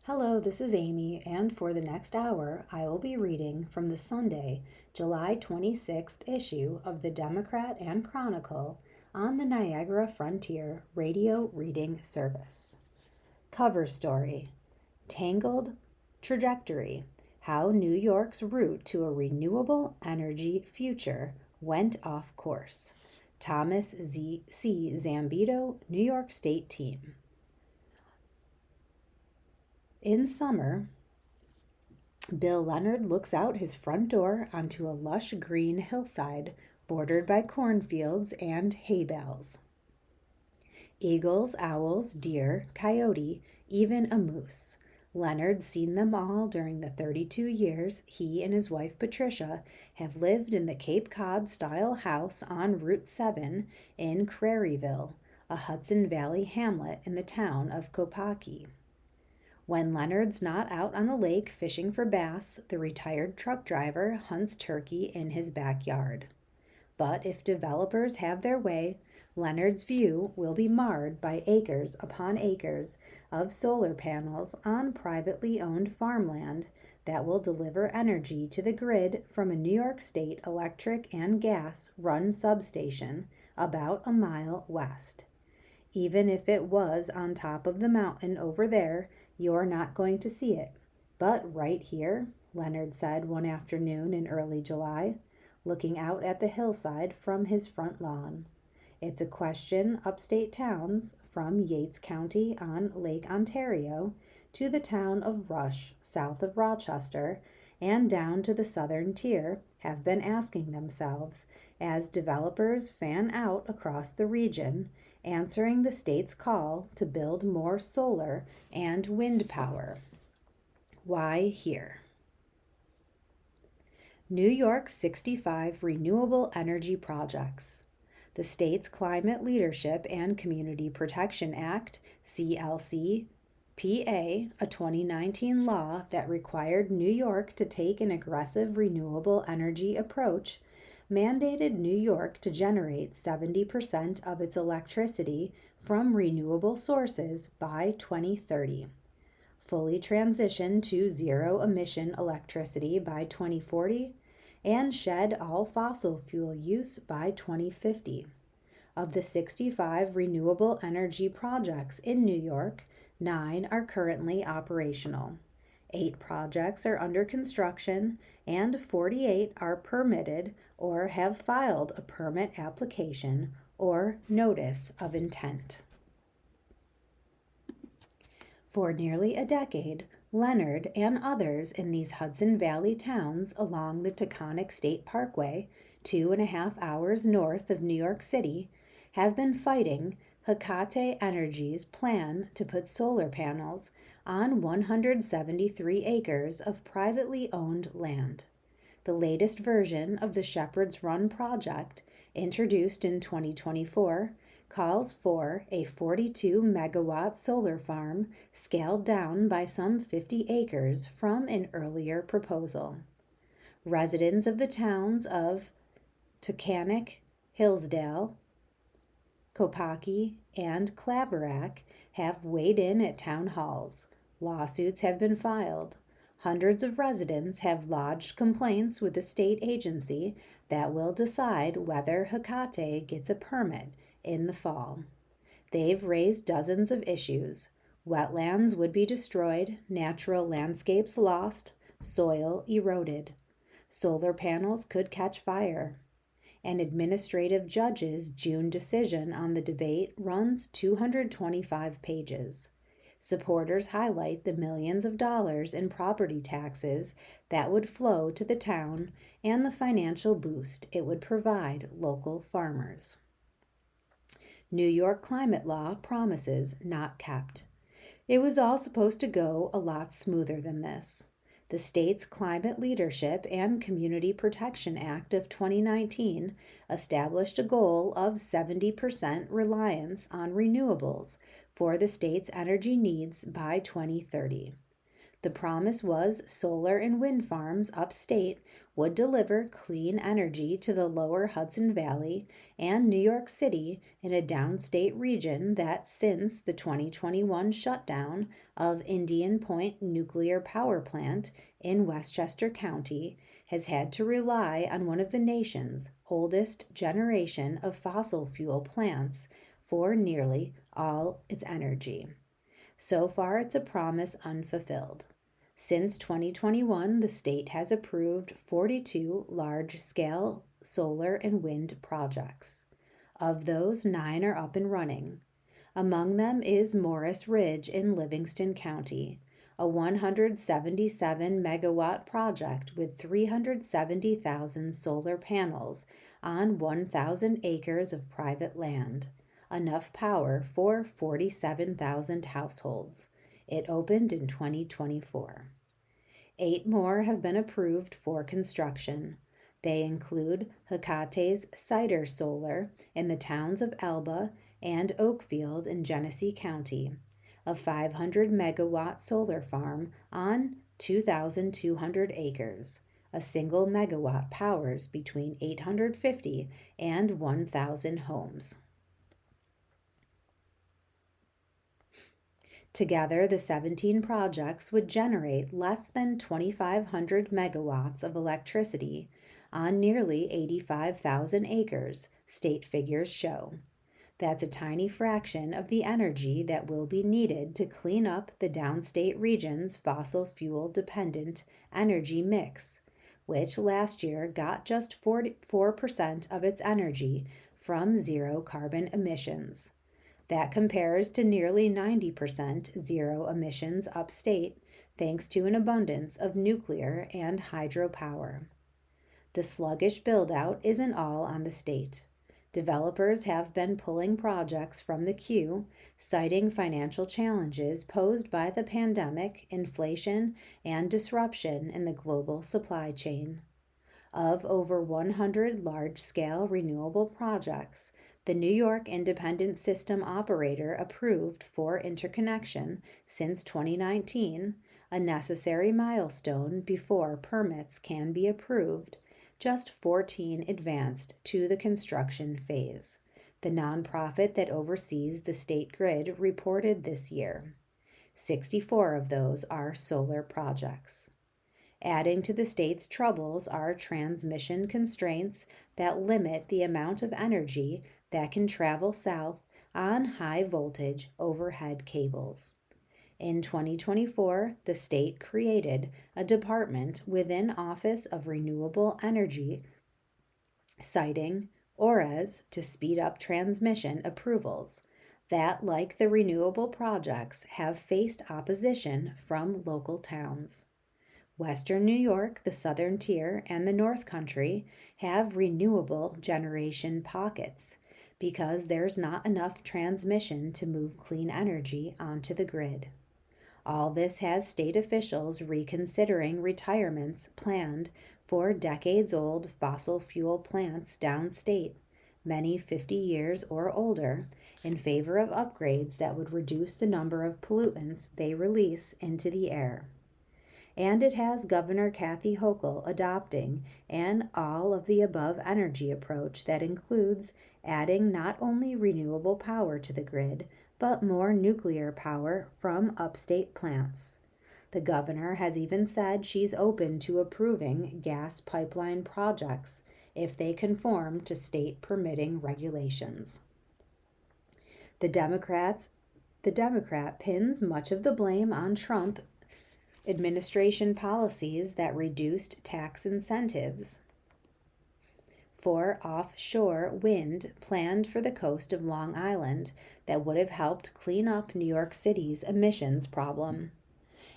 Hello, this is Amy, and for the next hour, I will be reading from the Sunday, July 26th issue of the Democrat and Chronicle on the Niagara Frontier Radio Reading Service. Cover story: Tangled Trajectory: How New York's route to a renewable energy future went off course. Thomas C. Zambito, New York State Team. In summer, Bill Leonard looks out his front door onto a lush green hillside bordered by cornfields and hay bales. Eagles, owls, deer, coyote, even a moose. Leonard's seen them all during the 32 years he and his wife Patricia have lived in the Cape Cod-style house on Route 7 in Craryville, a Hudson Valley hamlet in the town of Kopaki. When Leonard's not out on the lake fishing for bass, the retired truck driver hunts turkey in his backyard. But if developers have their way, Leonard's view will be marred by acres upon acres of solar panels on privately owned farmland that will deliver energy to the grid from a New York State electric and gas run substation about a mile west. Even if it was on top of the mountain over there, you're not going to see it. But right here, Leonard said one afternoon in early July, looking out at the hillside from his front lawn. It's a question upstate towns from Yates County on Lake Ontario to the town of Rush, south of Rochester, and down to the southern tier have been asking themselves as developers fan out across the region, answering the state's call to build more solar and wind power. Why here? New York's 65 renewable energy projects. The state's Climate Leadership and Community Protection Act, CLC, PA, a 2019 law that required New York to take an aggressive renewable energy approach, mandated New York to generate 70% of its electricity from renewable sources by 2030, fully transition to zero-emission electricity by 2040, and shed all fossil fuel use by 2050. Of the 65 renewable energy projects in New York, 9 are currently operational. 8 projects are under construction, and 48 are permitted or have filed a permit application or notice of intent. For nearly a decade, Leonard and others in these Hudson Valley towns along the Taconic State Parkway, 2.5 hours north of New York City, have been fighting Hecate Energy's plan to put solar panels on 173 acres of privately owned land. The latest version of the Shepherd's Run project, introduced in 2024, calls for a 42-megawatt solar farm scaled down by some 50 acres from an earlier proposal. Residents of the towns of Taconic, Hillsdale, Kopaki, and Claverack have weighed in at town halls. Lawsuits have been filed. Hundreds of residents have lodged complaints with the state agency that will decide whether Hecate gets a permit in the fall. They've raised dozens of issues. Wetlands would be destroyed, natural landscapes lost, soil eroded. Solar panels could catch fire. An administrative judge's June decision on the debate runs 225 pages. Supporters highlight the millions of dollars in property taxes that would flow to the town and the financial boost it would provide local farmers. New York climate law promises not kept. It was all supposed to go a lot smoother than this. The state's Climate Leadership and Community Protection Act of 2019 established a goal of 70% reliance on renewables for the state's energy needs by 2030. The promise was solar and wind farms upstate would deliver clean energy to the lower Hudson Valley and New York City in a downstate region that, since the 2021 shutdown of Indian Point Nuclear Power Plant in Westchester County, has had to rely on one of the nation's oldest generation of fossil fuel plants for nearly all its energy. So far, it's a promise unfulfilled. Since 2021, the state has approved 42 large-scale solar and wind projects. Of those, 9 are up and running. Among them is Morris Ridge in Livingston County, a 177 megawatt project with 370,000 solar panels on 1,000 acres of private land, enough power for 47,000 households. It opened in 2024. 8 more have been approved for construction. They include Hecate's Cider Solar in the towns of Elba and Oakfield in Genesee County, a 500 megawatt solar farm on 2,200 acres. A single megawatt powers between 850 and 1,000 homes. Together, the 17 projects would generate less than 2,500 megawatts of electricity on nearly 85,000 acres, state figures show. That's a tiny fraction of the energy that will be needed to clean up the downstate region's fossil fuel dependent energy mix, which last year got just 44% of its energy from zero carbon emissions. That compares to nearly 90% zero emissions upstate, thanks to an abundance of nuclear and hydropower. The sluggish build-out isn't all on the state. Developers have been pulling projects from the queue, citing financial challenges posed by the pandemic, inflation, and disruption in the global supply chain. Of over 100 large-scale renewable projects, the New York Independent System Operator approved for interconnection since 2019, a necessary milestone before permits can be approved. Just 14 advanced to the construction phase. The nonprofit that oversees the state grid reported this year. 64 of those are solar projects. Adding to the state's troubles are transmission constraints that limit the amount of energy that can travel south on high voltage overhead cables. In 2024, the state created a department within Office of Renewable Energy, citing ORAS to speed up transmission approvals that, like the renewable projects, have faced opposition from local towns. Western New York, the Southern Tier, and the North Country have renewable generation pockets because there's not enough transmission to move clean energy onto the grid. All this has state officials reconsidering retirements planned for decades-old fossil fuel plants downstate, many 50 years or older, in favor of upgrades that would reduce the number of pollutants they release into the air. And it has Governor Kathy Hochul adopting an all-of-the-above energy approach that includes adding not only renewable power to the grid, but more nuclear power from upstate plants. The governor has even said she's open to approving gas pipeline projects if they conform to state permitting regulations. The Democrat pins much of the blame on Trump administration policies that reduced tax incentives for offshore wind planned for the coast of Long Island that would have helped clean up New York City's emissions problem.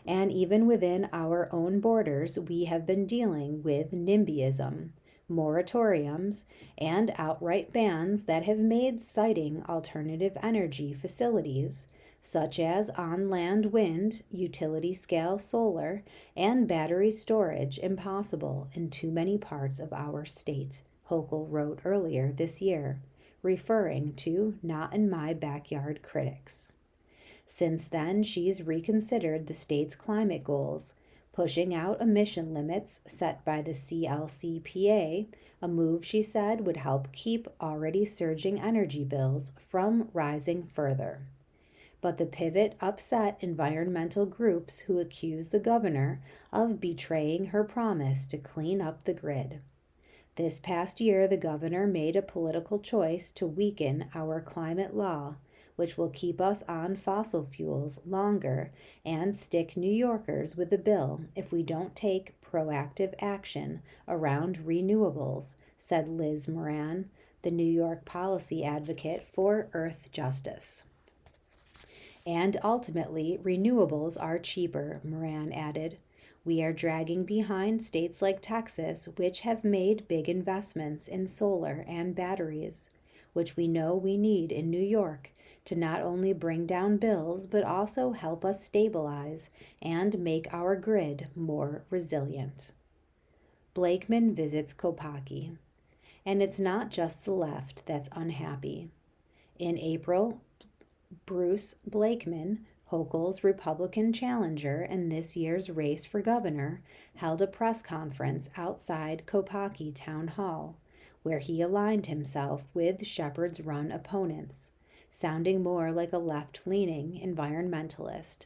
And even within our own borders, we have been dealing with NIMBYism, moratoriums, and outright bans that have made siting alternative energy facilities such as on-land wind, utility-scale solar, and battery storage impossible in too many parts of our state, Hochul wrote earlier this year, referring to Not in My Backyard critics. Since then, she's reconsidered the state's climate goals, pushing out emission limits set by the CLCPA, a move she said would help keep already surging energy bills from rising further. But the pivot upset environmental groups who accuse the governor of betraying her promise to clean up the grid. This past year, the governor made a political choice to weaken our climate law, which will keep us on fossil fuels longer and stick New Yorkers with a bill if we don't take proactive action around renewables, said Liz Moran, the New York policy advocate for Earth Justice. And ultimately, renewables are cheaper, Moran added. We are dragging behind states like Texas, which have made big investments in solar and batteries, which we know we need in New York to not only bring down bills, but also help us stabilize and make our grid more resilient. Blakeman visits Kopaki. And it's not just the left that's unhappy. In April, Bruce Blakeman, Hochul's Republican challenger in this year's race for governor, held a press conference outside Kopaki Town Hall, where he aligned himself with Shepherd's Run opponents, sounding more like a left-leaning environmentalist.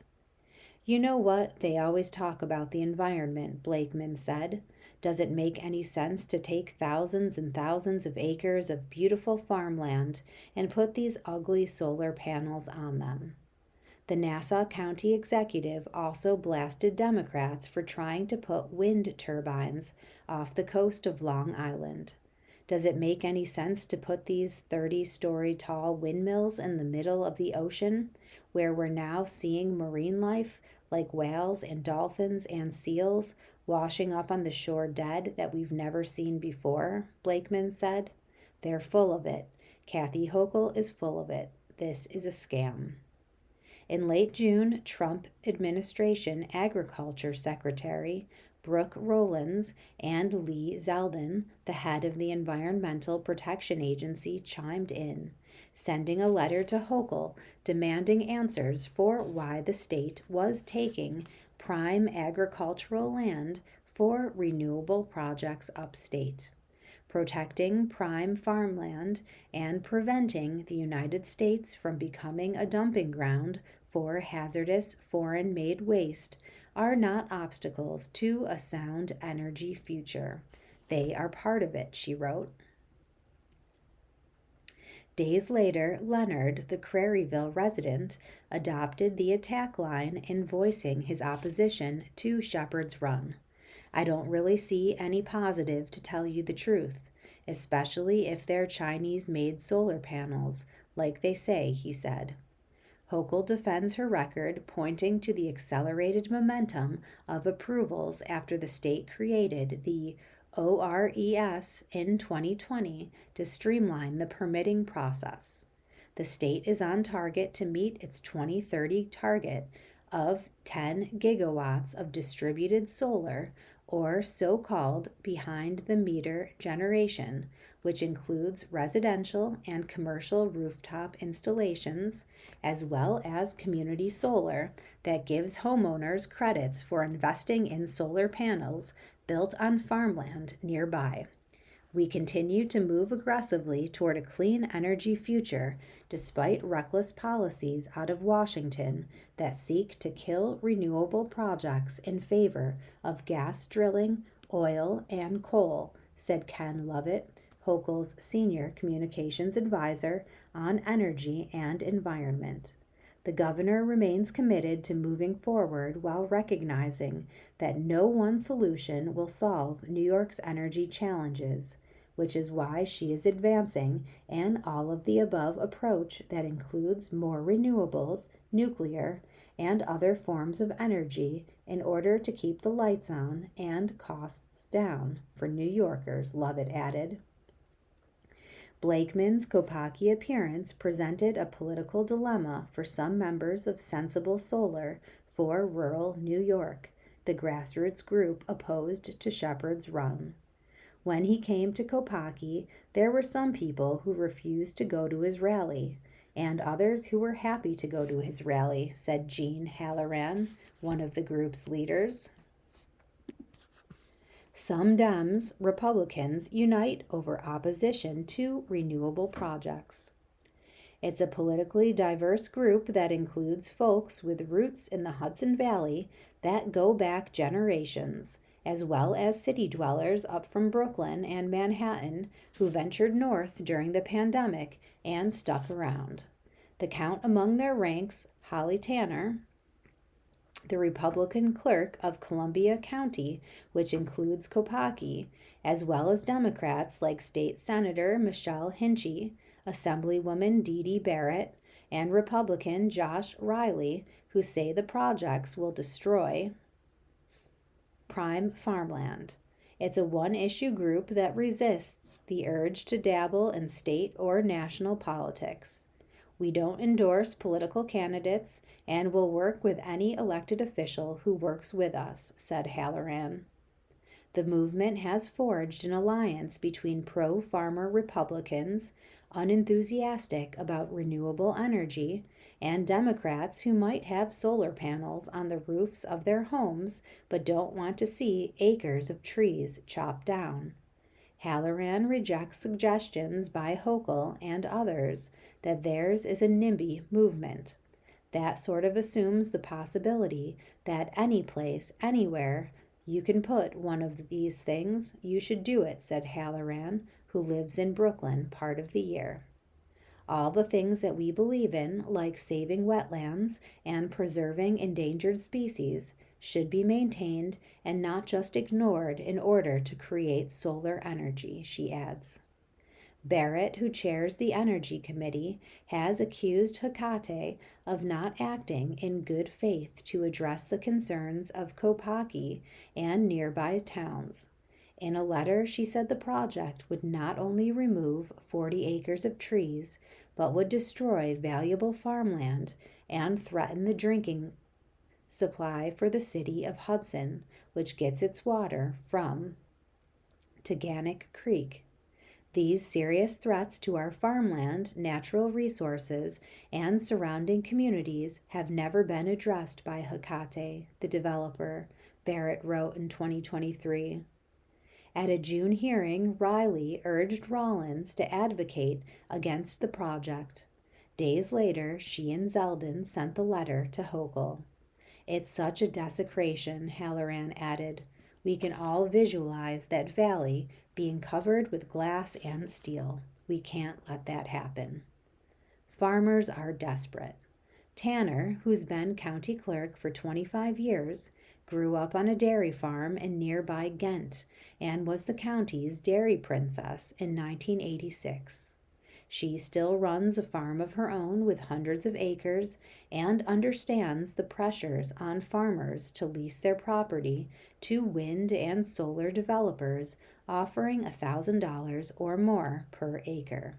You know what? They always talk about the environment, Blakeman said. Does it make any sense to take thousands and thousands of acres of beautiful farmland and put these ugly solar panels on them? The Nassau County executive also blasted Democrats for trying to put wind turbines off the coast of Long Island. Does it make any sense to put these 30-story tall windmills in the middle of the ocean, where we're now seeing marine life like whales and dolphins and seals washing up on the shore dead that we've never seen before? Blakeman said. They're full of it. Kathy Hochul is full of it. This is a scam. In late June, Trump administration Agriculture Secretary Brooke Rollins and Lee Zeldin, the head of the Environmental Protection Agency, chimed in, sending a letter to Hochul demanding answers for why the state was taking prime agricultural land for renewable projects upstate, protecting prime farmland and preventing the United States from becoming a dumping ground for hazardous foreign-made waste are not obstacles to a sound energy future. They are part of it, she wrote. Days later, Leonard, the Craryville resident, adopted the attack line in voicing his opposition to Shepherd's Run. I don't really see any positive, to tell you the truth, especially if they're Chinese-made solar panels, like they say, he said. Hochul defends her record, pointing to the accelerated momentum of approvals after the state created the ORES in 2020 to streamline the permitting process. The state is on target to meet its 2030 target of 10 gigawatts of distributed solar, or so-called behind-the-meter generation, which includes residential and commercial rooftop installations, as well as community solar that gives homeowners credits for investing in solar panels built on farmland nearby. We continue to move aggressively toward a clean energy future despite reckless policies out of Washington that seek to kill renewable projects in favor of gas drilling, oil, and coal, said Ken Lovett, Hochul's senior communications advisor on energy and environment. The governor remains committed to moving forward while recognizing that no one solution will solve New York's energy challenges, which is why she is advancing an all-of-the-above approach that includes more renewables, nuclear, and other forms of energy in order to keep the lights on and costs down for New Yorkers, Lovett added. Blakeman's Kopaki appearance presented a political dilemma for some members of Sensible Solar for rural New York, the grassroots group opposed to Shepherd's Run. When he came to Kopaki, there were some people who refused to go to his rally, and others who were happy to go to his rally, said Jean Halloran, one of the group's leaders. Some Dems, Republicans unite over opposition to renewable projects. It's a politically diverse group that includes folks with roots in the Hudson Valley that go back generations, as well as city dwellers up from Brooklyn and Manhattan who ventured north during the pandemic and stuck around. The count among their ranks, Holly Tanner, the Republican clerk of Columbia County, which includes Copiague, as well as Democrats like State Senator Michelle Hinchey, Assemblywoman Dee Dee Barrett, and Republican Josh Riley, who say the projects will destroy prime farmland. It's a one-issue group that resists the urge to dabble in state or national politics. We don't endorse political candidates and will work with any elected official who works with us, said Halloran. The movement has forged an alliance between pro-farmer Republicans, unenthusiastic about renewable energy, and Democrats who might have solar panels on the roofs of their homes but don't want to see acres of trees chopped down. Halloran rejects suggestions by Hochul and others that theirs is a NIMBY movement. That sort of assumes the possibility that any place, anywhere, you can put one of these things, you should do it, said Halloran, who lives in Brooklyn part of the year. All the things that we believe in, like saving wetlands and preserving endangered species, should be maintained and not just ignored in order to create solar energy, she adds. Barrett, who chairs the Energy Committee, has accused Hecate of not acting in good faith to address the concerns of Copiague and nearby towns. In a letter, she said the project would not only remove 40 acres of trees, but would destroy valuable farmland and threaten the drinking supply for the city of Hudson, which gets its water from Taganic Creek. These serious threats to our farmland, natural resources, and surrounding communities have never been addressed by Hecate, the developer, Barrett wrote in 2023. At a June hearing, Riley urged Rollins to advocate against the project. Days later, she and Zeldin sent the letter to Hochul. It's such a desecration, Halloran added. We can all visualize that valley being covered with glass and steel. We can't let that happen. Farmers are desperate. Tanner, who's been county clerk for 25 years, grew up on a dairy farm in nearby Ghent and was the county's dairy princess in 1986. She still runs a farm of her own with hundreds of acres and understands the pressures on farmers to lease their property to wind and solar developers offering $1,000 or more per acre.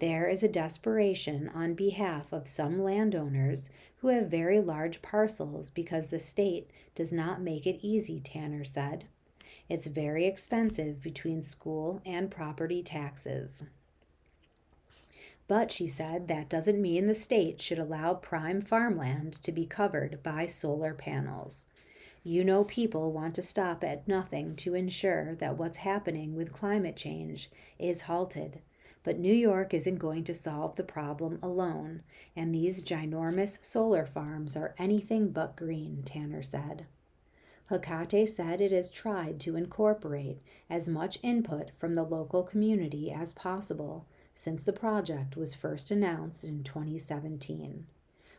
There is a desperation on behalf of some landowners who have very large parcels because the state does not make it easy, Tanner said. It's very expensive between school and property taxes. But, she said, that doesn't mean the state should allow prime farmland to be covered by solar panels. You know, people want to stop at nothing to ensure that what's happening with climate change is halted. But New York isn't going to solve the problem alone, and these ginormous solar farms are anything but green, Tanner said. Hecate said it has tried to incorporate as much input from the local community as possible since the project was first announced in 2017.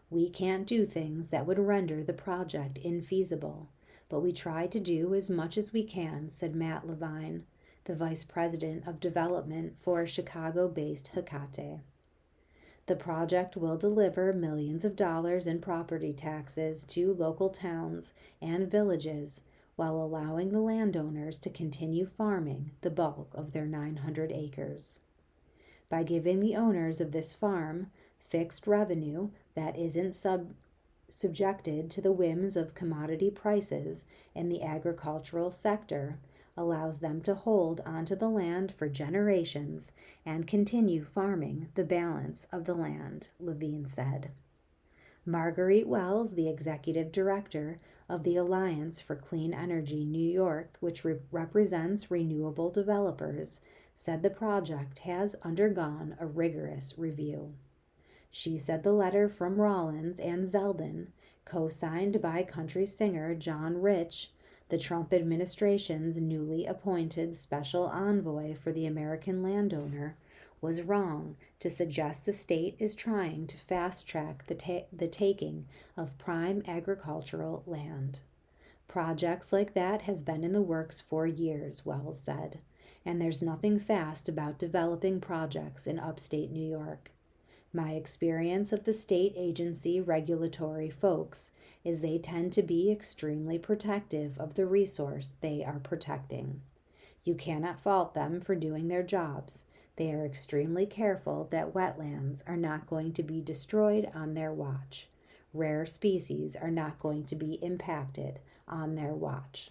We can't do things that would render the project infeasible, but we try to do as much as we can, said Matt Levine, the Vice President of Development for Chicago-based Hecate. The project will deliver millions of dollars in property taxes to local towns and villages while allowing the landowners to continue farming the bulk of their 900 acres. By giving the owners of this farm fixed revenue that isn't subjected to the whims of commodity prices in the agricultural sector, allows them to hold onto the land for generations and continue farming the balance of the land, Levine said. Marguerite Wells, the executive director of the Alliance for Clean Energy New York, which represents renewable developers, said the project has undergone a rigorous review. She said the letter from Rawlins and Zeldin, co-signed by country singer John Rich, the Trump administration's newly appointed special envoy for the American landowner, was wrong to suggest the state is trying to fast-track the taking of prime agricultural land. Projects like that have been in the works for years, Wells said, and there's nothing fast about developing projects in upstate New York. My experience of the state agency regulatory folks is they tend to be extremely protective of the resource they are protecting. You cannot fault them for doing their jobs. They are extremely careful that wetlands are not going to be destroyed on their watch. Rare species are not going to be impacted on their watch.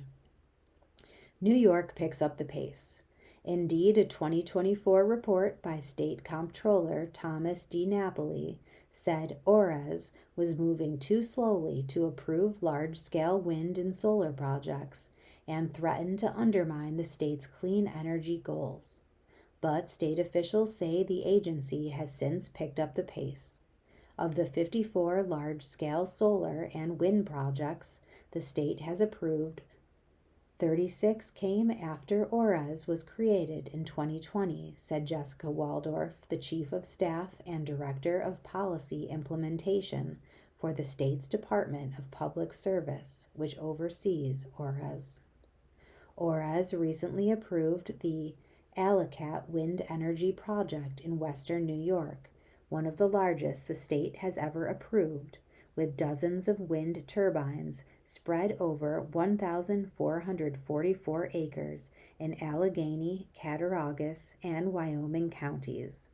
New York picks up the pace. Indeed, a 2024 report by State Comptroller Thomas D. Napoli said ORES was moving too slowly to approve large-scale wind and solar projects and threatened to undermine the state's clean energy goals. But state officials say the agency has since picked up the pace. Of the 54 large-scale solar and wind projects the state has approved, 36 came after ORES was created in 2020, said Jessica Waldorf, the Chief of Staff and Director of Policy Implementation for the state's Department of Public Service, which oversees ORES. ORES recently approved the Alicat Wind Energy Project in western New York, one of the largest the state has ever approved, with dozens of wind turbines spread over 1,444 acres in Allegheny, Cattaraugus, and Wyoming counties.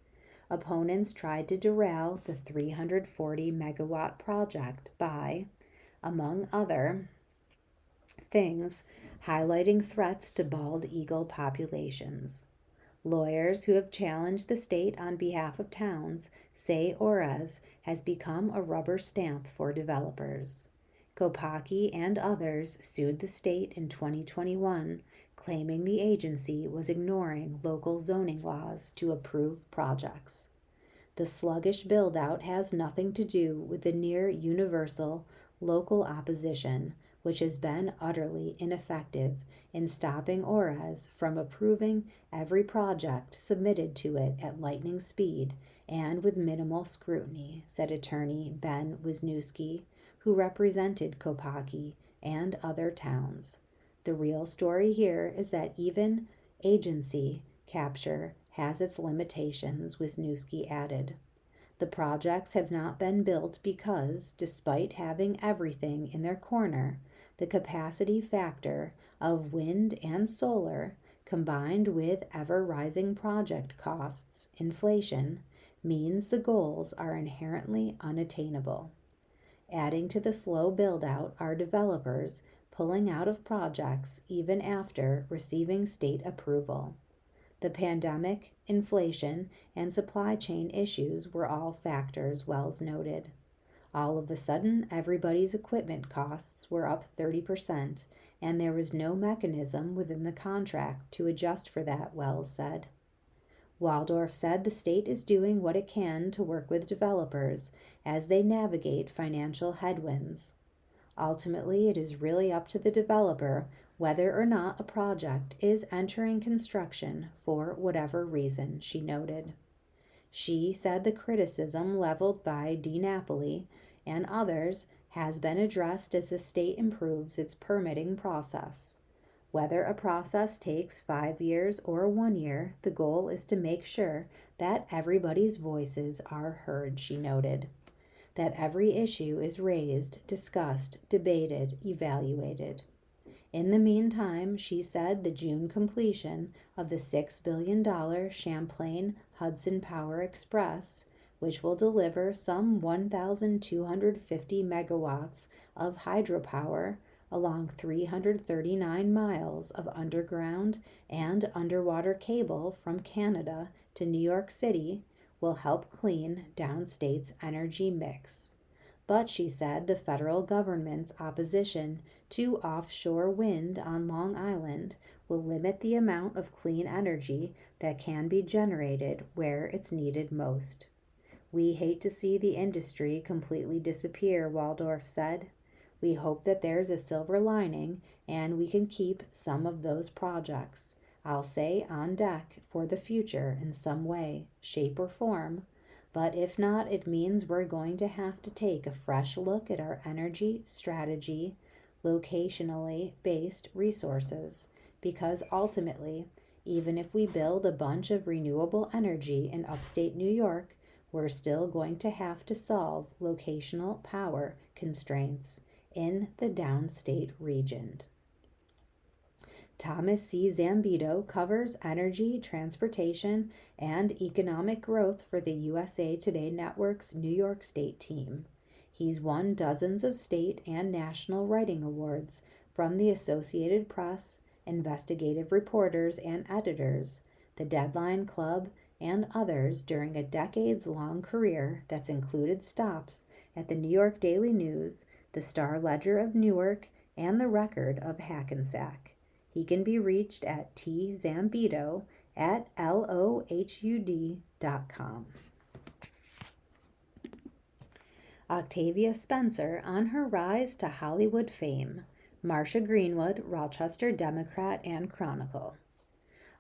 Opponents tried to derail the 340 megawatt project by, among other things, highlighting threats to bald eagle populations. Lawyers who have challenged the state on behalf of towns say ORES has become a rubber stamp for developers. Kopacki and others sued the state in 2021, claiming the agency was ignoring local zoning laws to approve projects. The sluggish build-out has nothing to do with the near-universal local opposition, which has been utterly ineffective in stopping ORES from approving every project submitted to it at lightning speed and with minimal scrutiny, said attorney Ben Wisniewski, who represented Kopacki and other towns. The real story here is that even agency capture has its limitations, Wisniewski added. The projects have not been built because, despite having everything in their corner, the capacity factor of wind and solar, combined with ever-rising project costs, inflation, means the goals are inherently unattainable. Adding to the slow build-out are developers pulling out of projects even after receiving state approval. The pandemic, inflation, and supply chain issues were all factors, Wells noted. All of a sudden, everybody's equipment costs were up 30%, and there was no mechanism within the contract to adjust for that, Wells said. Waldorf said the state is doing what it can to work with developers as they navigate financial headwinds. Ultimately, it is really up to the developer whether or not a project is entering construction for whatever reason, she noted. She said the criticism leveled by DiNapoli and others has been addressed as the state improves its permitting process. Whether a process takes 5 years or 1 year, the goal is to make sure that everybody's voices are heard, she noted. That every issue is raised, discussed, debated, evaluated. In the meantime, she said the June completion of the $6 billion Champlain Hudson Power Express, which will deliver some 1,250 megawatts of hydropower, along 339 miles of underground and underwater cable from Canada to New York City will help clean downstate's energy mix. But she said the federal government's opposition to offshore wind on Long Island will limit the amount of clean energy that can be generated where it's needed most. We hate to see the industry completely disappear, Waldorf said. We hope that there's a silver lining and we can keep some of those projects, I'll say on deck for the future in some way, shape, or form. But if not, it means we're going to have to take a fresh look at our energy strategy, locationally based resources, because ultimately, even if we build a bunch of renewable energy in upstate New York, we're still going to have to solve locational power constraints in the downstate region. Thomas C. Zambito covers energy, transportation, and economic growth for the USA Today Network's New York State team. He's won dozens of state and national writing awards from the Associated Press, investigative reporters and editors, the Deadline Club, and others during a decades-long career that's included stops at the New York Daily News, the Star-Ledger of Newark, and the Record of Hackensack. He can be reached at tzambito@lohud.com. Octavia Spencer on her rise to Hollywood fame. Marcia Greenwood, Rochester Democrat and Chronicle.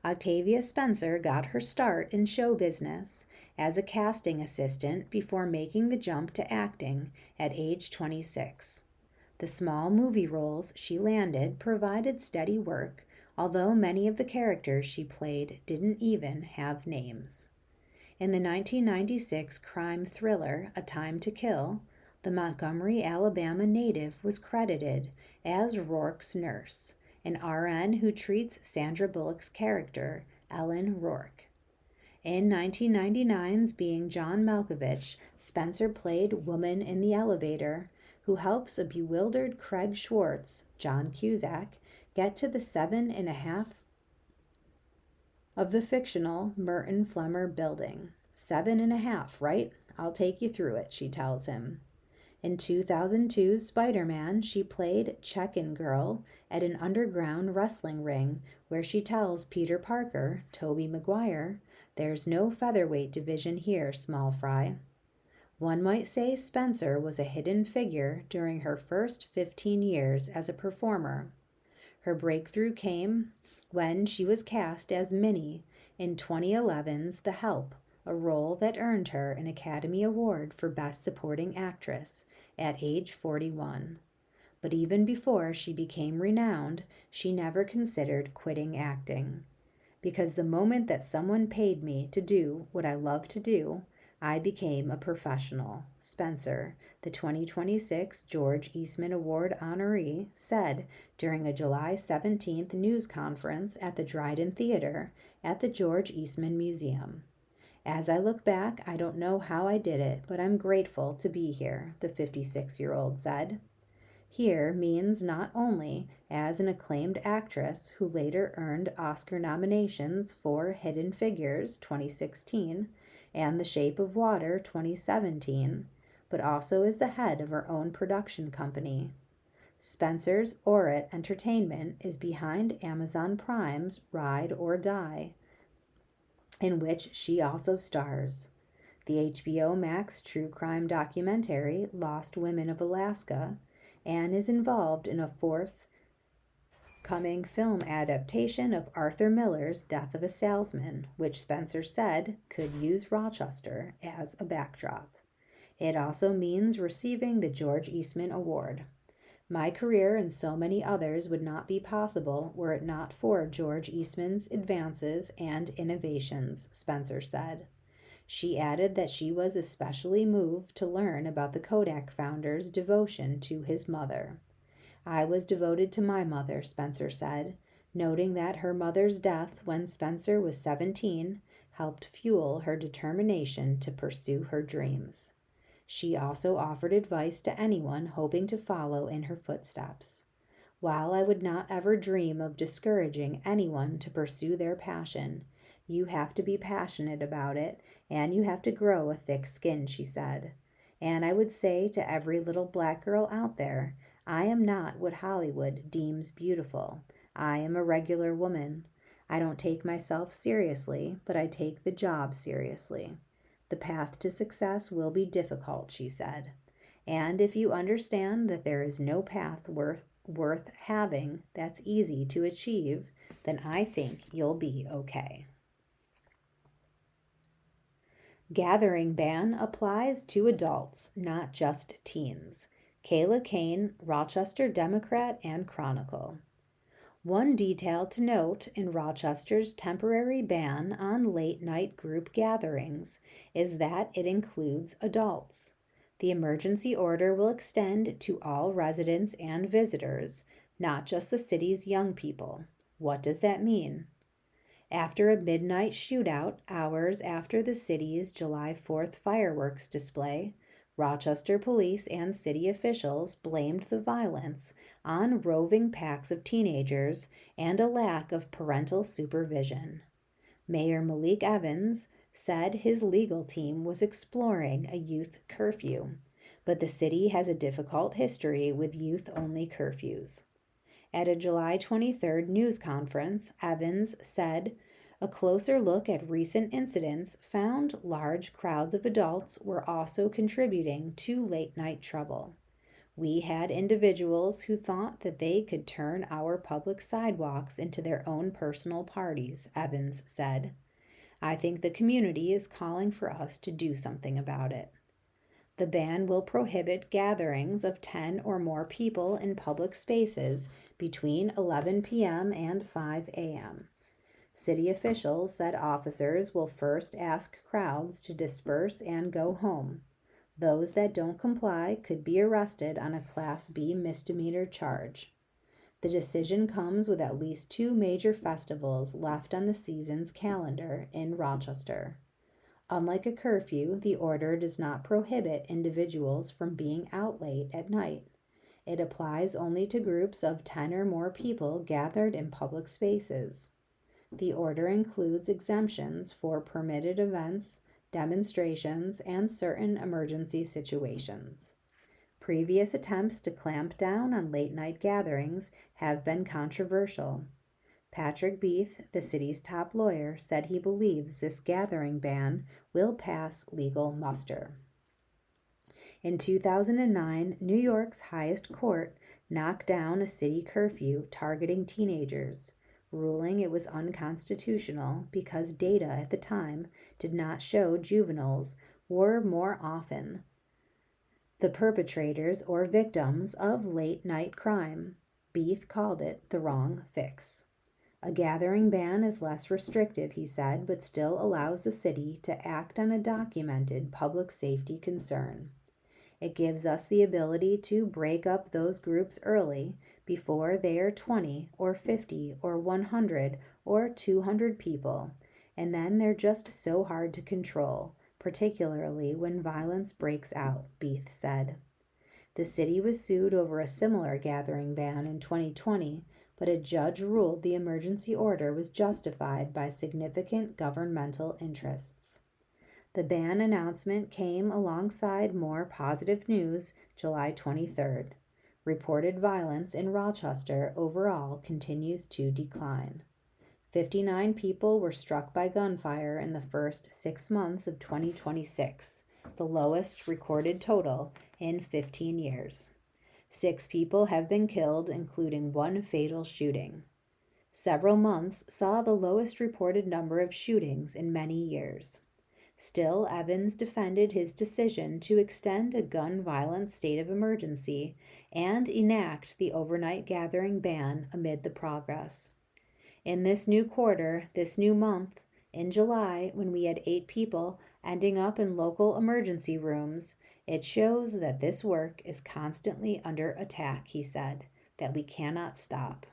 Octavia Spencer got her start in show business as a casting assistant before making the jump to acting at age 26. The small movie roles she landed provided steady work, although many of the characters she played didn't even have names. In the 1996 crime thriller A Time to Kill, the Montgomery, Alabama native was credited as Rourke's nurse, an RN who treats Sandra Bullock's character, Ellen Rourke. In 1999's Being John Malkovich, Spencer played Woman in the Elevator, who helps a bewildered Craig Schwartz, John Cusack, get to the 7.5 of the fictional Merton Flemmer building. 7.5, right? I'll take you through it, she tells him. In 2002's Spider-Man, she played check-in girl at an underground wrestling ring where she tells Peter Parker, Tobey Maguire, "There's no featherweight division here, small fry." One might say Spencer was a hidden figure during her first 15 years as a performer. Her breakthrough came when she was cast as Minnie in 2011's The Help, a role that earned her an Academy Award for Best Supporting Actress at age 41. But even before she became renowned, she never considered quitting acting. Because the moment that someone paid me to do what I love to do, I became a professional, Spencer, the 2026 George Eastman Award honoree, said during a July 17th news conference at the Dryden Theater at the George Eastman Museum. As I look back, I don't know how I did it, but I'm grateful to be here, the 56-year-old said. Here means not only as an acclaimed actress who later earned Oscar nominations for Hidden Figures 2016 and The Shape of Water 2017, but also as the head of her own production company. Spencer's Orit Entertainment is behind Amazon Prime's Ride or Die, in which she also stars. The HBO Max true crime documentary Lost Women of Alaska, and is involved in a forthcoming film adaptation of Arthur Miller's Death of a Salesman, which Spencer said could use Rochester as a backdrop. It also means receiving the George Eastman Award. My career and so many others would not be possible were it not for George Eastman's advances and innovations, Spencer said. She added that she was especially moved to learn about the Kodak founder's devotion to his mother. I was devoted to my mother, Spencer said, noting that her mother's death when Spencer was 17 helped fuel her determination to pursue her dreams. She also offered advice to anyone hoping to follow in her footsteps. While I would not ever dream of discouraging anyone to pursue their passion, you have to be passionate about it and you have to grow a thick skin, she said. And I would say to every little black girl out there, I am not what Hollywood deems beautiful. I am a regular woman. I don't take myself seriously, but I take the job seriously. The path to success will be difficult, she said. And if you understand that there is no path worth having that's easy to achieve, then I think you'll be okay. Gathering ban applies to adults, not just teens. Kayla Kane, Rochester Democrat and Chronicle. One detail to note in Rochester's temporary ban on late-night group gatherings is that it includes adults. The emergency order will extend to all residents and visitors, not just the city's young people. What does that mean? After a midnight shootout, hours after the city's July 4th fireworks display, Rochester police and city officials blamed the violence on roving packs of teenagers and a lack of parental supervision. Mayor Malik Evans said his legal team was exploring a youth curfew, but the city has a difficult history with youth-only curfews. At a July 23rd news conference, Evans said, a closer look at recent incidents found large crowds of adults were also contributing to late-night trouble. We had individuals who thought that they could turn our public sidewalks into their own personal parties, Evans said. I think the community is calling for us to do something about it. The ban will prohibit gatherings of 10 or more people in public spaces between 11 p.m. and 5 a.m. City officials said officers will first ask crowds to disperse and go home. Those that don't comply could be arrested on a Class B misdemeanor charge. The decision comes with at least 2 major festivals left on the season's calendar in Rochester. Unlike a curfew, the order does not prohibit individuals from being out late at night. It applies only to groups of 10 or more people gathered in public spaces. The order includes exemptions for permitted events, demonstrations, and certain emergency situations. Previous attempts to clamp down on late-night gatherings have been controversial. Patrick Beath, the city's top lawyer, said he believes this gathering ban will pass legal muster. In 2009, New York's highest court knocked down a city curfew targeting teenagers, ruling it was unconstitutional because data at the time did not show juveniles were more often the perpetrators or victims of late-night crime. Beath called it the wrong fix. A gathering ban is less restrictive, he said, but still allows the city to act on a documented public safety concern. It gives us the ability to break up those groups early before they are 20 or 50 or 100 or 200 people, and then they're just so hard to control, particularly when violence breaks out, Beath said. The city was sued over a similar gathering ban in 2020, but a judge ruled the emergency order was justified by significant governmental interests. The ban announcement came alongside more positive news July 23rd. Reported violence in Rochester overall continues to decline. 59 people were struck by gunfire in the first 6 months of 2026, the lowest recorded total in 15 years. 6 people have been killed, including 1 fatal shooting. Several months saw the lowest reported number of shootings in many years. Still, Evans defended his decision to extend a gun violence state of emergency and enact the overnight gathering ban amid the progress. In this new quarter, this new month, in July, when we had 8 people ending up in local emergency rooms, it shows that this work is constantly under attack, he said, that we cannot stop.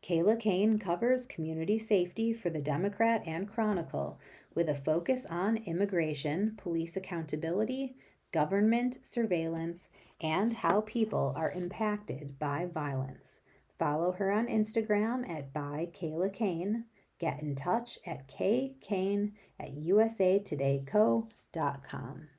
Kayla Kane covers community safety for the Democrat and Chronicle with a focus on immigration, police accountability, government surveillance, and how people are impacted by violence. Follow her on Instagram at @ByKaylaKane. Get in touch at kane@usatodayco.com.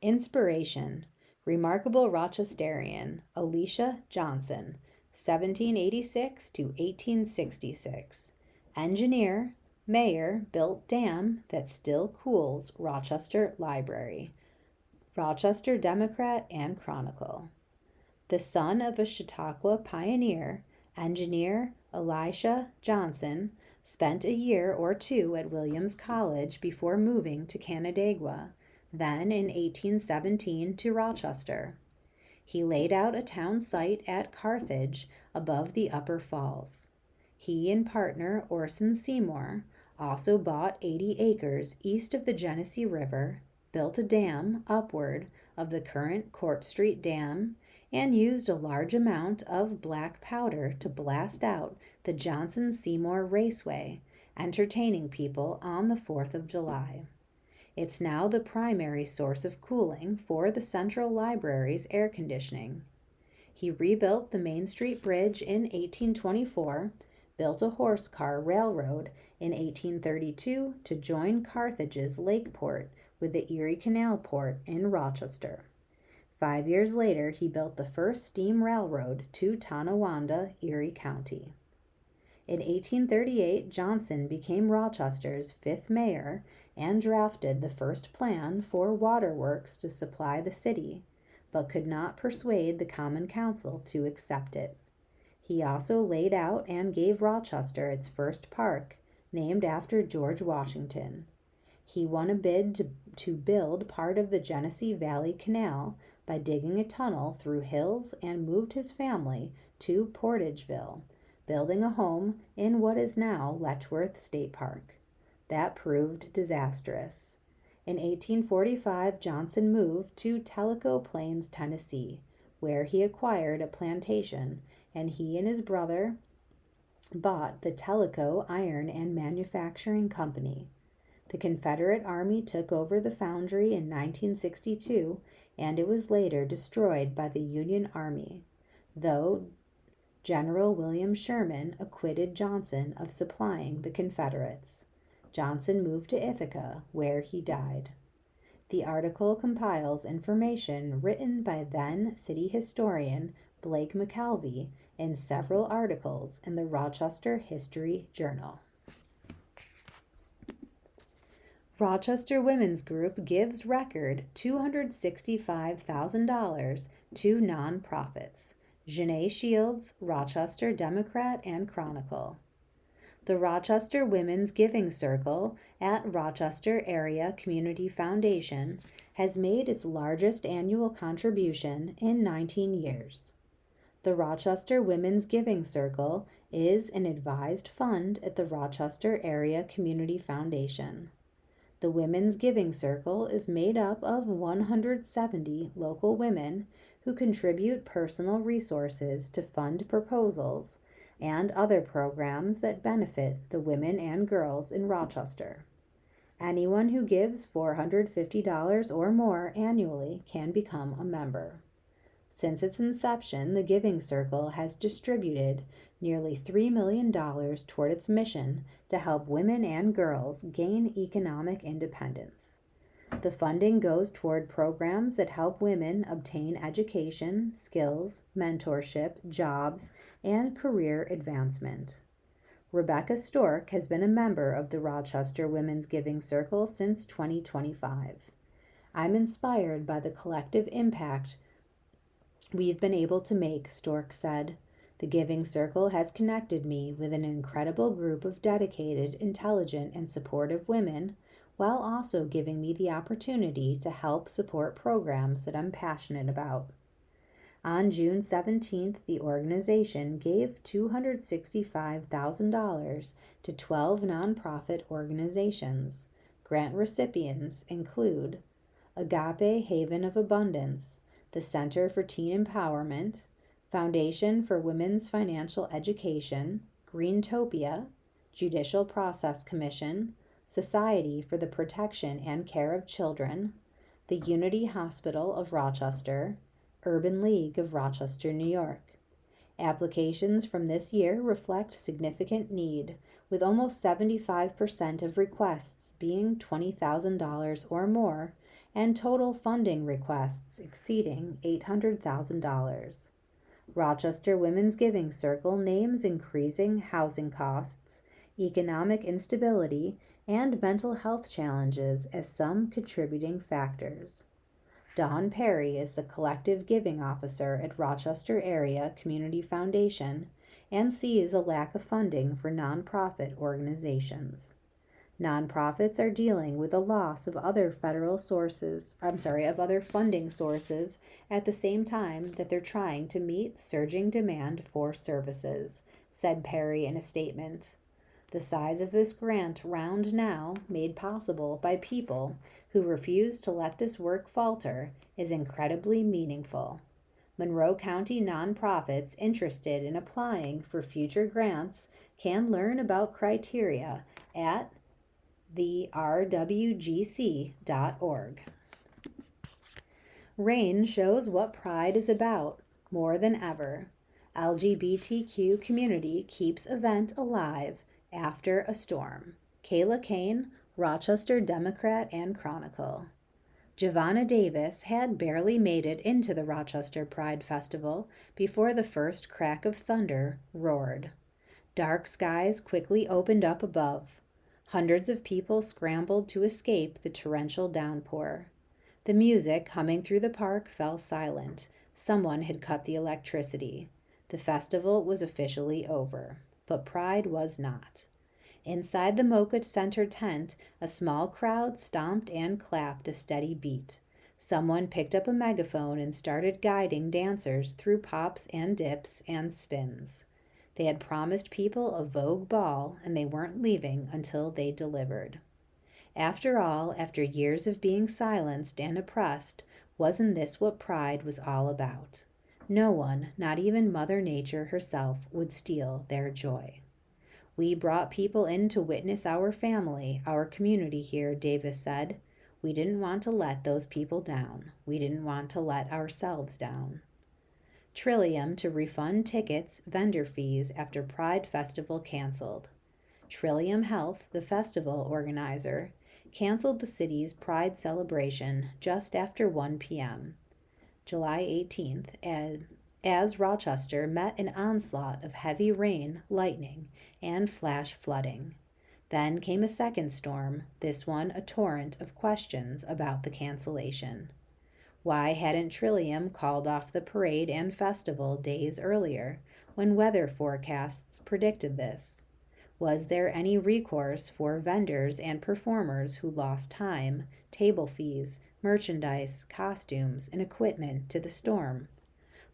Inspiration. Remarkable Rochesterian, Alicia Johnson, 1786 to 1866. Engineer, mayor built dam that still cools Rochester Library. Rochester Democrat and Chronicle. The son of a Chautauqua pioneer, engineer Elisha Johnson spent a year or two at Williams College before moving to Canandaigua, then in 1817 to Rochester. He laid out a town site at Carthage above the Upper Falls. He and partner Orson Seymour also bought 80 acres east of the Genesee River, built a dam upward of the current Court Street Dam, and used a large amount of black powder to blast out the Johnson-Seymour Raceway, entertaining people on the 4th of July. It's now the primary source of cooling for the Central Library's air conditioning. He rebuilt the Main Street Bridge in 1824, built a horse car railroad in 1832 to join Carthage's Lakeport with the Erie Canal Port in Rochester. 5 years later, he built the first steam railroad to Tonawanda, Erie County. In 1838, Johnson became Rochester's 5th mayor and drafted the first plan for waterworks to supply the city, but could not persuade the Common Council to accept it. He also laid out and gave Rochester its first park, named after George Washington. He won a bid to build part of the Genesee Valley Canal by digging a tunnel through hills and moved his family to Portageville, building a home in what is now Letchworth State Park. That proved disastrous. In 1845, Johnson moved to Tellico Plains, Tennessee, where he acquired a plantation, and he and his brother bought the Tellico Iron and Manufacturing Company. The Confederate Army took over the foundry in 1962, and it was later destroyed by the Union Army, though General William Sherman acquitted Johnson of supplying the Confederates. Johnson moved to Ithaca, where he died. The article compiles information written by then city historian Blake McKelvey in several articles in the Rochester History Journal. Rochester Women's Group gives record $265,000 to nonprofits. Janae Shields, Rochester Democrat and Chronicle. The Rochester Women's Giving Circle at Rochester Area Community Foundation has made its largest annual contribution in 19 years. The Rochester Women's Giving Circle is an advised fund at the Rochester Area Community Foundation. The Women's Giving Circle is made up of 170 local women who contribute personal resources to fund proposals and other programs that benefit the women and girls in Rochester. Anyone who gives $450 or more annually can become a member. Since its inception, the Giving Circle has distributed nearly $3 million toward its mission to help women and girls gain economic independence. The funding goes toward programs that help women obtain education, skills, mentorship, jobs, and career advancement. Rebecca Stork has been a member of the Rochester Women's Giving Circle since 2025. I'm inspired by the collective impact we've been able to make, Stork said. The Giving Circle has connected me with an incredible group of dedicated, intelligent, and supportive women, while also giving me the opportunity to help support programs that I'm passionate about. On June 17th, the organization gave $265,000 to 12 nonprofit organizations. Grant recipients include Agape Haven of Abundance, the Center for Teen Empowerment, Foundation for Women's Financial Education, Greentopia, Judicial Process Commission, Society for the Protection and Care of Children, the Unity Hospital of Rochester, Urban League of Rochester, New York. Applications from this year reflect significant need, with almost 75% of requests being $20,000 or more, and total funding requests exceeding $800,000. Rochester Women's Giving Circle names increasing housing costs, economic instability, and mental health challenges as some contributing factors. Dawn Perry is the collective giving officer at Rochester Area Community Foundation and sees a lack of funding for nonprofit organizations. Nonprofits are dealing with the loss of other funding sources at the same time that they're trying to meet surging demand for services, said Perry in a statement. The size of this grant round now, made possible by people who refuse to let this work falter, is incredibly meaningful. Monroe County nonprofits interested in applying for future grants can learn about criteria at therwgc.org. Rain shows what Pride is about more than ever. LGBTQ community keeps event alive after a storm. Kayla Kane, Rochester Democrat and Chronicle. Giovanna Davis had barely made it into the Rochester Pride Festival before the first crack of thunder roared. Dark skies quickly opened up above. Hundreds of people scrambled to escape the torrential downpour. The music humming through the park fell silent. Someone had cut the electricity. The festival was officially over, but Pride was not. Inside the Mocha Center tent, a small crowd stomped and clapped a steady beat. Someone picked up a megaphone and started guiding dancers through pops and dips and spins. They had promised people a Vogue ball, and they weren't leaving until they delivered. After all, after years of being silenced and oppressed, wasn't this what Pride was all about? No one, not even Mother Nature herself, would steal their joy. We brought people in to witness our family, our community here, Davis said. We didn't want to let those people down. We didn't want to let ourselves down. Trillium to refund tickets, vendor fees after Pride Festival canceled. Trillium Health, the festival organizer, canceled the city's Pride celebration just after 1 p.m. July 18th, as Rochester met an onslaught of heavy rain, lightning, and flash flooding. Then came a second storm, this one a torrent of questions about the cancellation. Why hadn't Trillium called off the parade and festival days earlier, when weather forecasts predicted this? Was there any recourse for vendors and performers who lost time, table fees, merchandise, costumes, and equipment to the storm?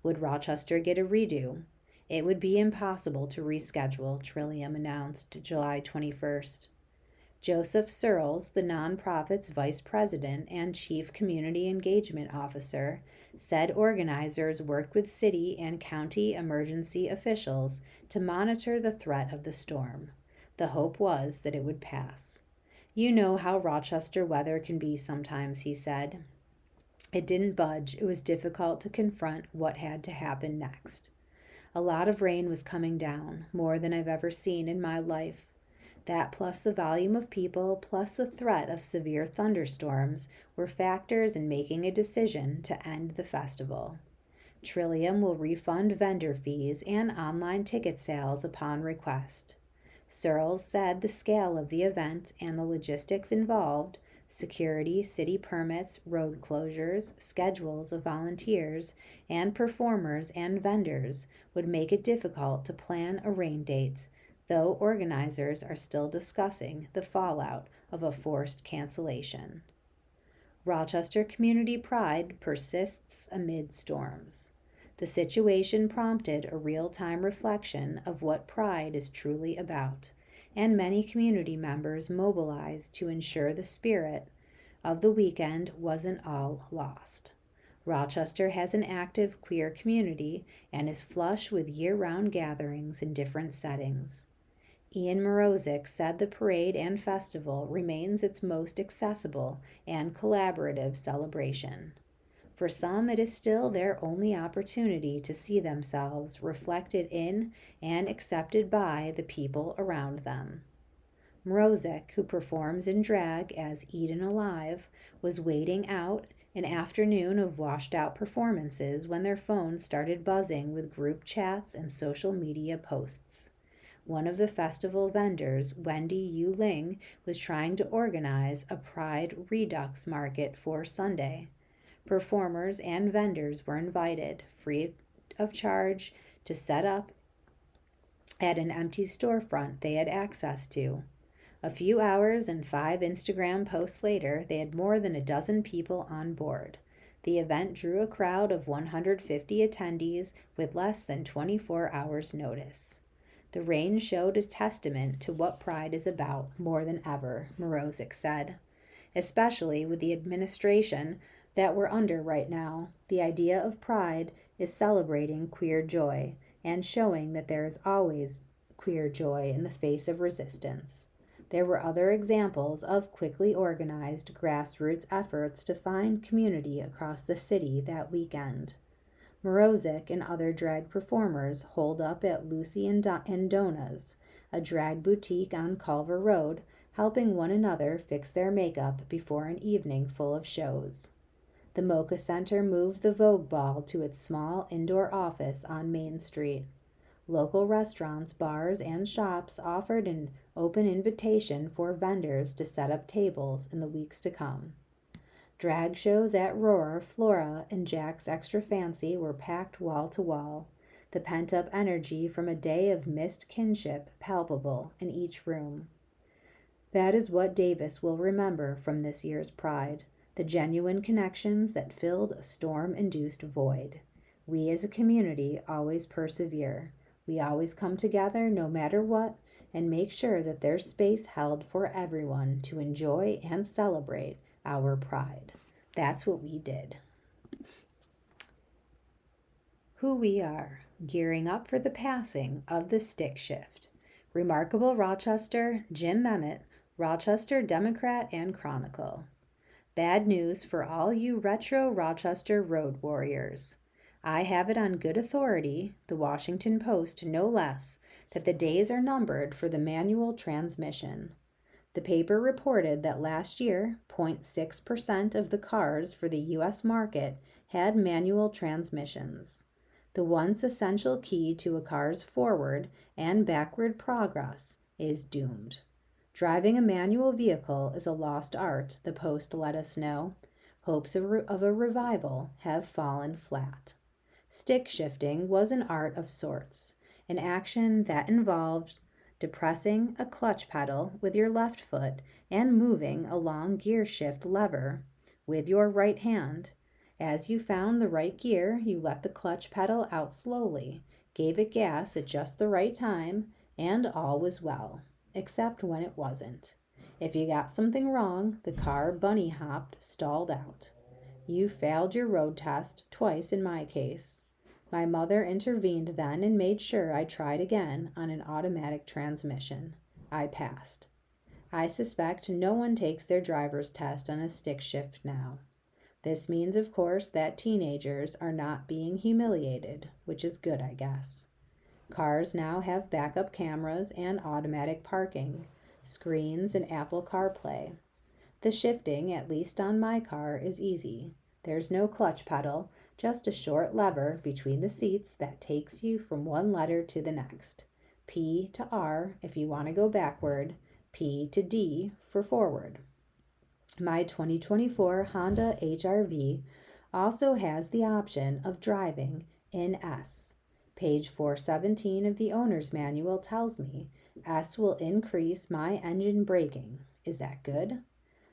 Would Rochester get a redo? It would be impossible to reschedule, Trillium announced July 21st. Joseph Searles, the nonprofit's vice president and chief community engagement officer, said organizers worked with city and county emergency officials to monitor the threat of the storm. The hope was that it would pass. You know how Rochester weather can be sometimes, he said. It didn't budge. It was difficult to confront what had to happen next. A lot of rain was coming down, more than I've ever seen in my life. That plus the volume of people, plus the threat of severe thunderstorms, were factors in making a decision to end the festival. Trillium will refund vendor fees and online ticket sales upon request. Searles said the scale of the event and the logistics involved, security, city permits, road closures, schedules of volunteers, and performers and vendors, would make it difficult to plan a rain date, though organizers are still discussing the fallout of a forced cancellation. Rochester Community Pride persists amid storms. The situation prompted a real-time reflection of what Pride is truly about, and many community members mobilized to ensure the spirit of the weekend wasn't all lost. Rochester has an active queer community and is flush with year-round gatherings in different settings. Ian Morozic said the parade and festival remains its most accessible and collaborative celebration. For some, it is still their only opportunity to see themselves reflected in and accepted by the people around them. Mrozik, who performs in drag as Eden Alive, was waiting out an afternoon of washed out performances when their phones started buzzing with group chats and social media posts. One of the festival vendors, Wendy Yu Ling, was trying to organize a Pride Redux market for Sunday. Performers and vendors were invited, free of charge, to set up at an empty storefront they had access to. A few hours and 5 Instagram posts later, they had more than a dozen people on board. The event drew a crowd of 150 attendees with less than 24 hours' notice. The rain showed a testament to what Pride is about more than ever, Morozic said. Especially with the administration that we're under right now, the idea of Pride is celebrating queer joy and showing that there is always queer joy in the face of resistance. There were other examples of quickly organized grassroots efforts to find community across the city that weekend. Morozic and other drag performers holed up at Lucy and Donna's, a drag boutique on Culver Road, helping one another fix their makeup before an evening full of shows. The Mocha Center moved the Vogue Ball to its small indoor office on Main Street. Local restaurants, bars, and shops offered an open invitation for vendors to set up tables in the weeks to come. Drag shows at Roar, Flora, and Jack's Extra Fancy were packed wall to wall, the pent-up energy from a day of missed kinship palpable in each room. That is what Davis will remember from this year's Pride, the genuine connections that filled a storm-induced void. We as a community always persevere. We always come together no matter what and make sure that there's space held for everyone to enjoy and celebrate our pride. That's what we did. Who we are, gearing up for the passing of the stick shift. Remarkable Rochester, Jim Memmott, Rochester Democrat and Chronicle. Bad news for all you retro Rochester road warriors. I have it on good authority, the Washington Post no less, that the days are numbered for the manual transmission. The paper reported that last year, 0.6% of the cars for the U.S. market had manual transmissions. The once essential key to a car's forward and backward progress is doomed. Driving a manual vehicle is a lost art, the Post let us know. Hopes of a revival have fallen flat. Stick shifting was an art of sorts, an action that involved depressing a clutch pedal with your left foot and moving a long gear shift lever with your right hand. As you found the right gear, you let the clutch pedal out slowly, gave it gas at just the right time, and all was well, except when it wasn't. If you got something wrong, the car bunny hopped, stalled out. You failed your road test, twice in my case. My mother intervened then and made sure I tried again on an automatic transmission. I passed. I suspect no one takes their driver's test on a stick shift now. This means, of course, that teenagers are not being humiliated, which is good, I guess. Cars now have backup cameras and automatic parking, screens, and Apple CarPlay. The shifting, at least on my car, is easy. There's no clutch pedal, just a short lever between the seats that takes you from one letter to the next. P to R if you want to go backward, P to D for forward. My 2024 Honda HR-V also has the option of driving in S. Page 417 of the owner's manual tells me S will increase my engine braking. Is that good?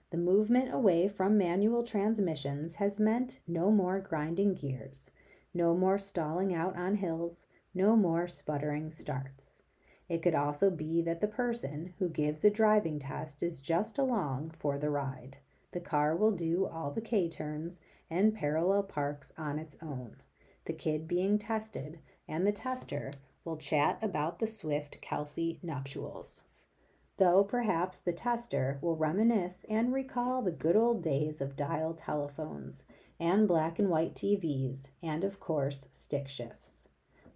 The movement away from manual transmissions has meant no more grinding gears, no more stalling out on hills, no more sputtering starts. It could also be that the person who gives a driving test is just along for the ride. The car will do all the K-turns and parallel parks on its own. The kid being tested and the tester We'll chat about the Swift-Kelsey nuptials. Though perhaps the tester will reminisce and recall the good old days of dial telephones and black and white TVs and, of course, stick shifts.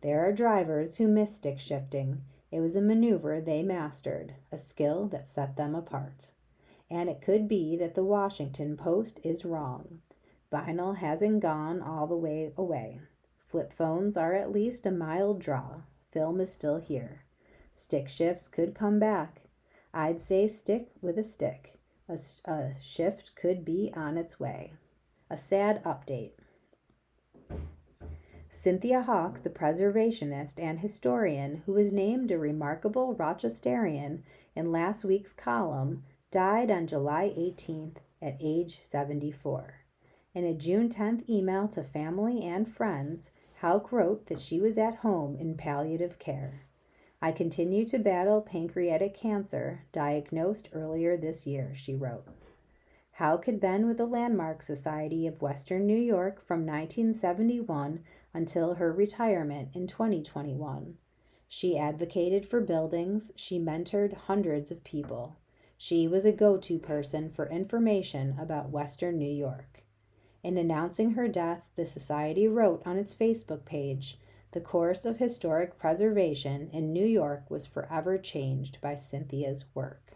There are drivers who miss stick shifting. It was a maneuver they mastered, a skill that set them apart. And it could be that the Washington Post is wrong. Vinyl hasn't gone all the way away. Flip phones are at least a mild draw. Film is still here. Stick shifts could come back. I'd say stick with a stick. A shift could be on its way. A sad update. Cynthia Hawk, the preservationist and historian who was named a remarkable Rochesterian in last week's column, died on July 18th at age 74. In a June 10th email to family and friends, Hawk wrote that she was at home in palliative care. I continue to battle pancreatic cancer, diagnosed earlier this year, she wrote. Hawk had been with the Landmark Society of Western New York from 1971 until her retirement in 2021. She advocated for buildings, she mentored hundreds of people. She was a go-to person for information about Western New York. In announcing her death, the Society wrote on its Facebook page, "The course of historic preservation in New York was forever changed by Cynthia's work."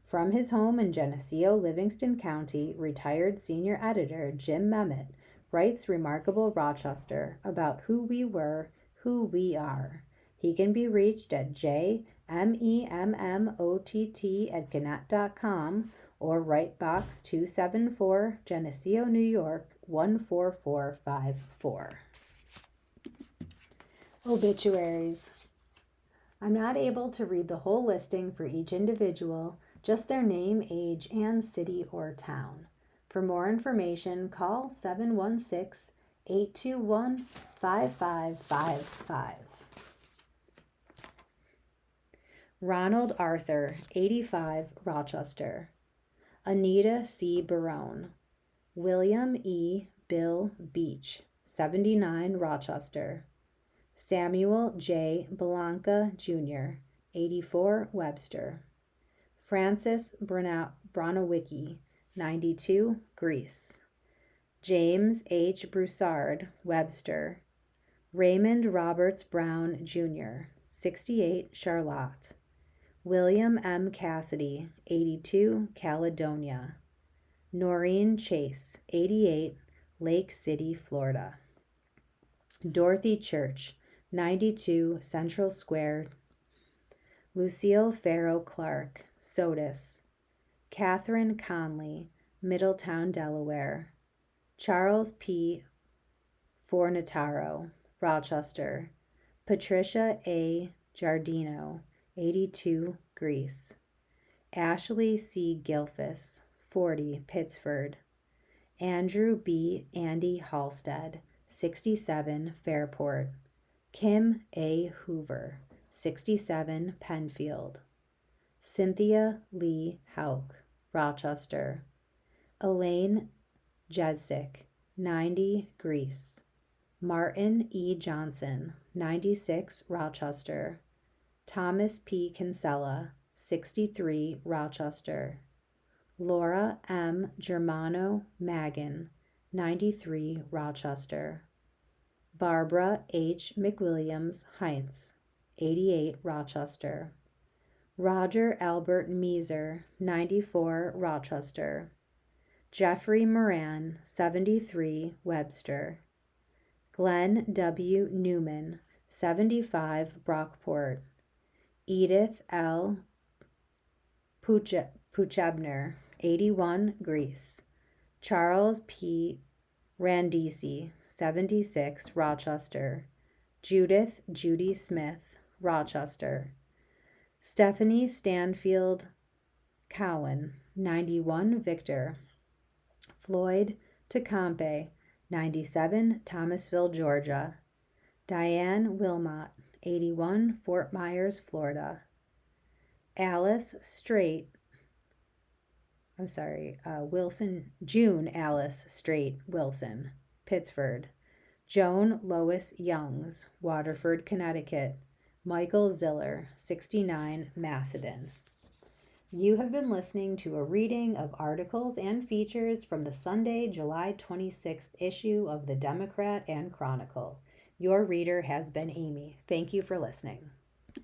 From his home in Geneseo, Livingston County, retired senior editor Jim Memmott writes Remarkable Rochester about who we were, who we are. He can be reached at jmemmott@gannett.com or Write Box 274, Geneseo, New York 14454. Obituaries. I'm not able to read the whole listing for each individual, just their name, age, and city or town. For more information, call 716-821-5555. Ronald Arthur, 85, Rochester. Anita C. Barone. William E. Bill Beach, 79, Rochester. Samuel J. Blanca, Jr., 84, Webster. Francis Bronowicki, 92, Greece. James H. Broussard, Webster. Raymond Roberts Brown, Jr., 68, Charlotte. William M. Cassidy, 82, Caledonia. Noreen Chase, 88, Lake City, Florida. Dorothy Church, 92, Central Square. Lucille Farrow Clark, Sodus. Catherine Conley, Middletown, Delaware. Charles P. Fornataro, Rochester. Patricia A. Giardino, 82, Greece. Ashley C. Gilfus, 40, Pittsford. Andrew B. Andy Halstead, 67, Fairport. Kim A. Hoover, 67, Penfield. Cynthia Lee Houck, Rochester. Elaine Jesic, 90, Greece. Martin E. Johnson, 96, Rochester. Thomas P. Kinsella, 63, Rochester. Laura M. Germano Magan, 93, Rochester. Barbara H. McWilliams Heinz, 88, Rochester. Roger Albert Meeser, 94, Rochester. Jeffrey Moran, 73, Webster. Glenn W. Newman, 75, Brockport. Edith L. Puchebner, 81, Greece. Charles P. Randisi, 76, Rochester. Judith Judy Smith, Rochester. Stephanie Stanfield Cowan, 91, Victor. Floyd Tecompe, 97, Thomasville, Georgia. Diane Wilmot, 81, Fort Myers, Florida. Wilson, June Alice Straight Wilson, Pittsford. Joan Lois Youngs, Waterford, Connecticut. Michael Ziller, 69, Macedon. You have been listening to a reading of articles and features from the Sunday, July 26th issue of the Democrat and Chronicle. Your reader has been Amy. Thank you for listening.